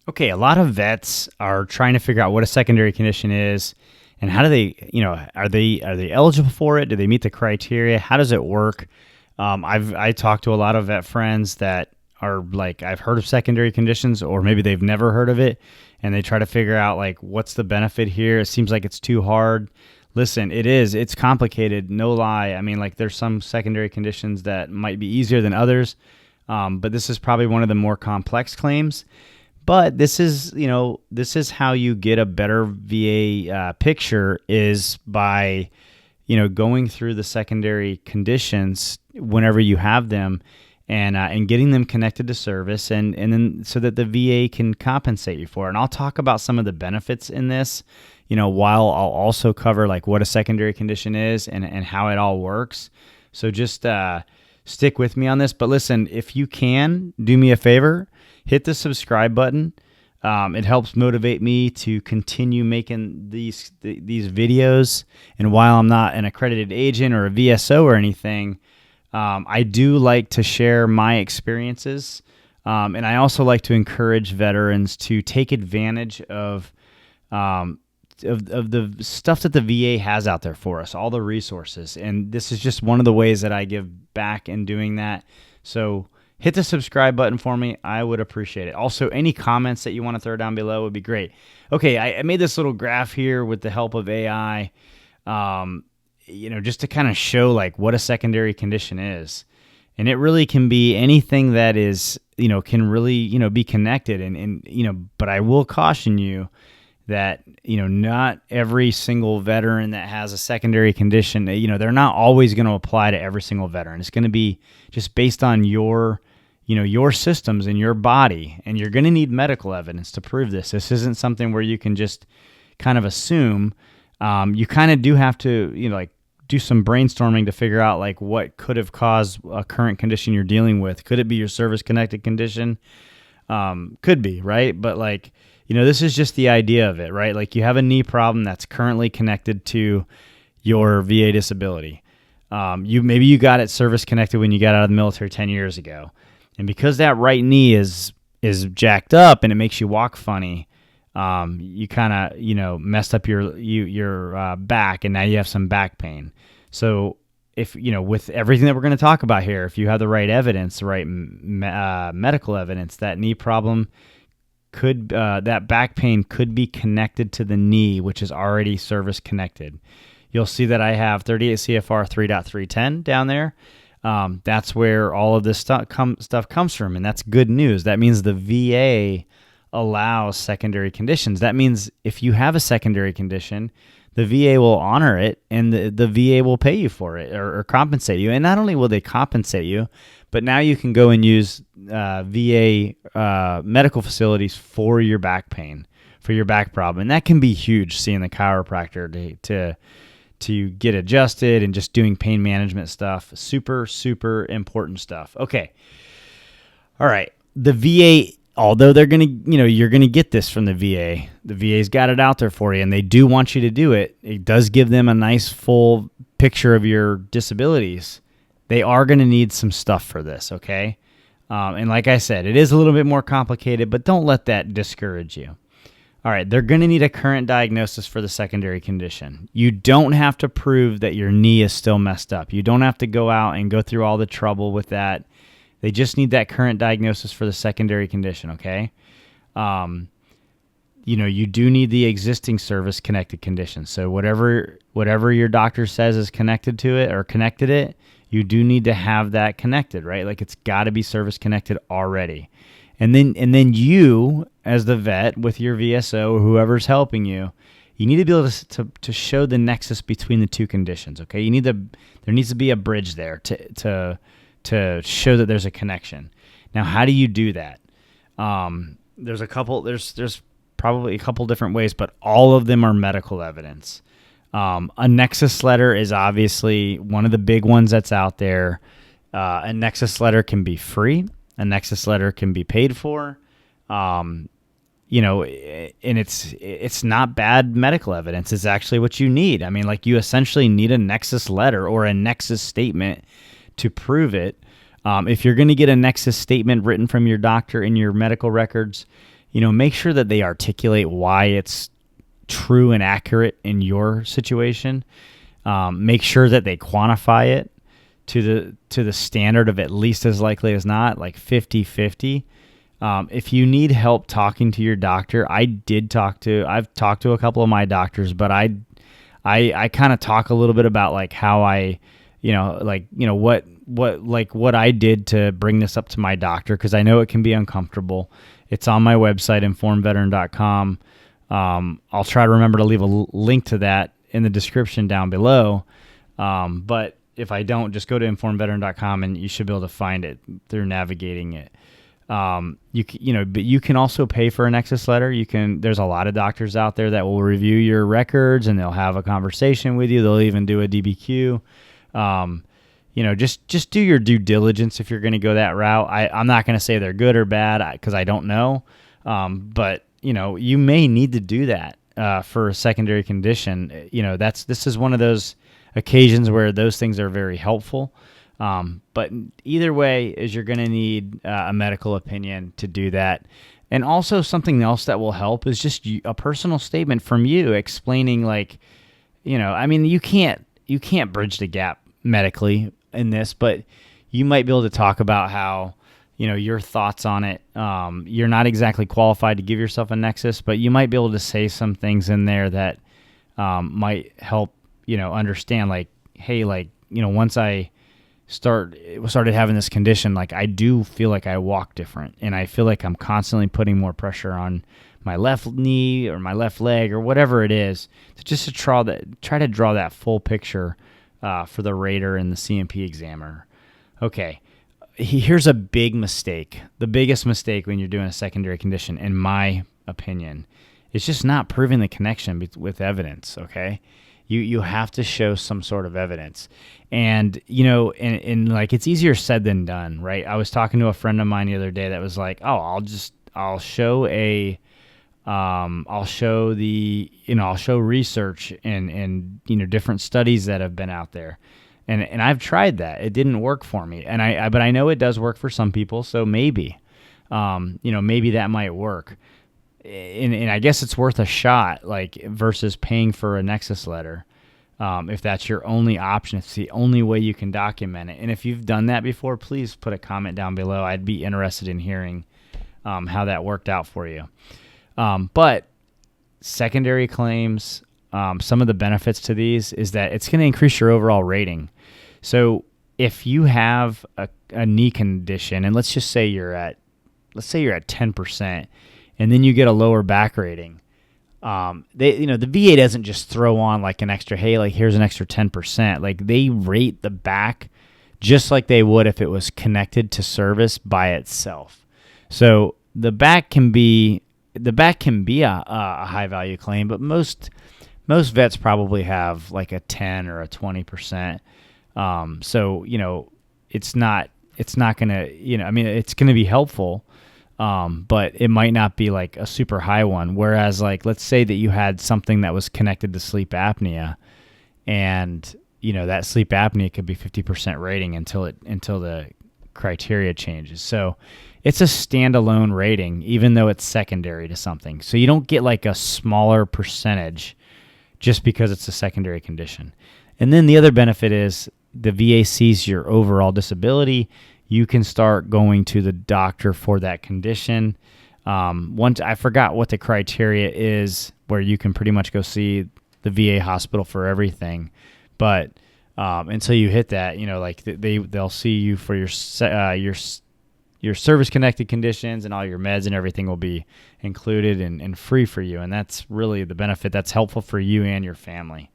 Okay, a lot of vets are trying to figure out what a secondary condition is and how do they, are they eligible for it? Do they meet the criteria? How does it work? I talked to a lot of vet friends that are like, I've heard of secondary conditions, or maybe they've never heard of it, and they try to figure out like what's the benefit here. It seems like it's too hard. Listen, it's complicated, no lie. I mean, like there's some secondary conditions that might be easier than others, but this is probably one of the more complex claims. But this is how you get a better VA picture, is by, going through the secondary conditions whenever you have them, and getting them connected to service, and then so that the VA can compensate you for it. And I'll talk about some of the benefits in this, while I'll also cover like what a secondary condition is and how it all works. So just stick with me on this. But listen, if you can, do me a favor, hit the subscribe button. It helps motivate me to continue making these videos. And while I'm not an accredited agent or a VSO or anything, I do like to share my experiences. And I also like to encourage veterans to take advantage of the stuff that the VA has out there for us, all the resources. And this is just one of the ways that I give back in doing that. So hit the subscribe button for me. I would appreciate it. Also, any comments that you want to throw down below would be great. Okay, I made this little graph here with the help of AI, just to kind of show like what a secondary condition is. And it really can be anything that is, can really, be connected. But I will caution you that, not every single veteran that has a secondary condition, they're not always going to apply to every single veteran. It's going to be just based on your systems and your body, and you're going to need medical evidence to prove this. This isn't something where you can just kind of assume. You kind of do have to, do some brainstorming to figure out like what could have caused a current condition you're dealing with. Could it be your service-connected condition? Could be, right? But like, this is just the idea of it, right? Like you have a knee problem that's currently connected to your VA disability. Maybe you got it service connected when you got out of the military 10 years ago. And because that right knee is jacked up and it makes you walk funny, you kind of, messed up your back, and now you have some back pain. So if, with everything that we're going to talk about here, if you have the right evidence, the right medical evidence, that knee problem that back pain could be connected to the knee, which is already service connected. You'll see that I have 38 CFR 3.310 down there. That's where all of this stuff comes from, and that's good news. That means the VA allows secondary conditions. That means if you have a secondary condition, the VA will honor it, and the VA will pay you for it or compensate you. And not only will they compensate you, but now you can go and use VA medical facilities for your back pain, for your back problem. And that can be huge, seeing the chiropractor to get adjusted and just doing pain management stuff. Super, super important stuff. Okay. All right. The VA, although they're going to, you're going to get this from the VA's got it out there for you, and they do want you to do it. It does give them a nice full picture of your disabilities. They are going to need some stuff for this, okay? And like I said, it is a little bit more complicated, but don't let that discourage you. All right, they're going to need a current diagnosis for the secondary condition. You don't have to prove that your knee is still messed up. You don't have to go out and go through all the trouble with that. They just need that current diagnosis for the secondary condition, okay? You do need the existing service-connected condition. So whatever your doctor says is connected to it or connected it, you do need to have that connected, right? Like it's got to be service-connected already. And then you, as the vet with your VSO or whoever's helping you, you need to be able to show the nexus between the two conditions, okay? There needs to be a bridge there to show that there's a connection. Now, how do you do that? There's probably a couple different ways, but all of them are medical evidence. A nexus letter is obviously one of the big ones that's out there. A nexus letter can be free. A nexus letter can be paid for. And it's not bad medical evidence. It's actually what you need. I mean, like you essentially need a nexus letter or a nexus statement to prove it. If you're going to get a nexus statement written from your doctor in your medical records, make sure that they articulate why it's true and accurate in your situation. Make sure that they quantify it to the standard of at least as likely as not, like 50-50. If you need help talking to your doctor, I've talked to a couple of my doctors, but I kind of talk a little bit about like how I, what I did to bring this up to my doctor, because I know it can be uncomfortable. It's on my website, informedveteran.com. I'll try to remember to leave a link to that in the description down below. But if I don't, just go to informedveteran.com and you should be able to find it through navigating it. But you can also pay for a nexus letter. There's a lot of doctors out there that will review your records and they'll have a conversation with you. They'll even do a DBQ. Just do your due diligence if you're going to go that route. I'm not going to say they're good or bad because I don't know. But you may need to do that for a secondary condition. This is one of those occasions where those things are very helpful. But either way is you're going to need a medical opinion to do that. And also something else that will help is just a personal statement from you explaining you can't bridge the gap medically in this, but you might be able to talk about how, your thoughts on it. You're not exactly qualified to give yourself a nexus, but you might be able to say some things in there that might help, understand like, hey, once I started having this condition, like I do feel like I walk different and I feel like I'm constantly putting more pressure on my left knee or my left leg or whatever it is, to try to draw that full picture for the rater and the CMP examiner. Okay, here's a big mistake. The biggest mistake when you're doing a secondary condition, in my opinion, is just not proving the connection with evidence, okay? You have to show some sort of evidence. And, and like it's easier said than done, right? I was talking to a friend of mine the other day that was like, oh, I'll show research and different studies that have been out there. And I've tried that. It didn't work for me. But I know it does work for some people. So maybe that might work. And I guess it's worth a shot, like versus paying for a nexus letter. If that's your only option, it's the only way you can document it. And if you've done that before, please put a comment down below. I'd be interested in hearing how that worked out for you. But secondary claims, some of the benefits to these is that it's going to increase your overall rating. So if you have a knee condition, and let's say you're at 10%, and then you get a lower back rating, the VA doesn't just throw on like an extra, hey, like here's an extra 10%. Like they rate the back just like they would if it was connected to service by itself. So the back can be a high value claim, but most vets probably have like a 10 or a 20%. So it's not gonna, it's gonna be helpful. But it might not be like a super high one. Whereas like, let's say that you had something that was connected to sleep apnea, and that sleep apnea could be 50% rating until the criteria changes. So it's a standalone rating, even though it's secondary to something. So you don't get like a smaller percentage just because it's a secondary condition. And then the other benefit is the VA sees your overall disability. You can start going to the doctor for that condition. I forgot what the criteria is where you can pretty much go see the VA hospital for everything. But until you hit that, they'll see you for your service-connected conditions, and all your meds and everything will be included and free for you. And that's really the benefit that's helpful for you and your family.